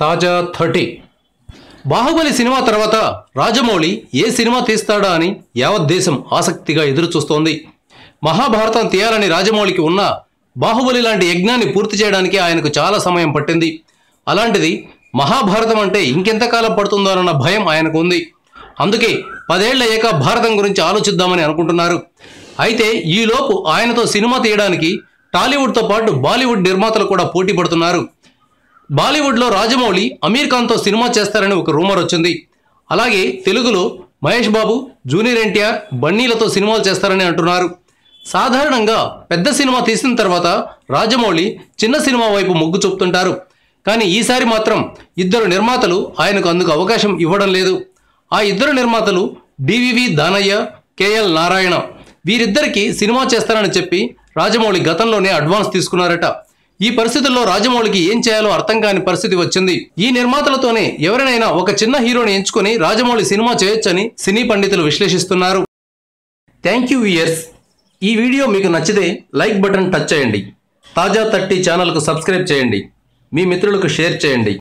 తాజా 30 బాహుబలి సినిమా తర్వాత రాజమౌళి ఏ సినిమా తీస్తాడా అని యావత్ దేశం ఆసక్తిగా ఎదురు చూస్తోంది. మహాభారతం తీయాలని రాజమౌళికి ఉన్న బాహుబలి లాంటి యజ్ఞాన్ని పూర్తి చేయడానికి ఆయనకు చాలా సమయం పట్టింది. అలాంటిది మహాభారతం అంటే ఇంకెంతకాలం పడుతుందోనన్న భయం ఆయనకు ఉంది. అందుకే 10 ఏళ్ల అయ్యాక భారతం గురించి ఆలోచిద్దామని అనుకుంటున్నారు. అయితే ఈలోపు ఆయనతో సినిమా తీయడానికి టాలీవుడ్తో పాటు బాలీవుడ్ నిర్మాతలు కూడా పోటీ పడుతున్నారు. బాలీవుడ్లో రాజమౌళి అమీర్ ఖాన్తో సినిమా చేస్తారని ఒక రూమర్ వచ్చింది. అలాగే తెలుగులో మహేష్ బాబు, జూనియర్ ఎన్టీఆర్, బన్నీలతో సినిమాలు చేస్తారని అంటున్నారు. సాధారణంగా పెద్ద సినిమా తీసిన తర్వాత రాజమౌళి చిన్న సినిమా వైపు మొగ్గు చూపుతుంటారు. కానీ ఈసారి మాత్రం ఇద్దరు నిర్మాతలు ఆయనకు అందుకు అవకాశం ఇవ్వడం లేదు. ఆ ఇద్దరు నిర్మాతలు డివివి దానయ్య, కేఎల్ నారాయణ. వీరిద్దరికీ సినిమా చేస్తారని చెప్పి రాజమౌళి గతంలోనే అడ్వాన్స్ తీసుకున్నారట. ఈ పరిస్థితుల్లో రాజమౌళికి ఏం చేయాలో అర్థం కాని పరిస్థితి వచ్చింది. ఈ నిర్మాతలతోనే ఎవరినైనా ఒక చిన్న హీరోని ఎంచుకొని రాజమౌళి సినిమా చేయొచ్చని సినీ పండితులు విశ్లేషిస్తున్నారు. Thank you viewers. ఈ వీడియో మీకు నచ్చితే లైక్ బటన్ టచ్ చేయండి. తాజా 30 ఛానల్కు సబ్స్క్రైబ్ చేయండి. మీ మిత్రులకు షేర్ చేయండి.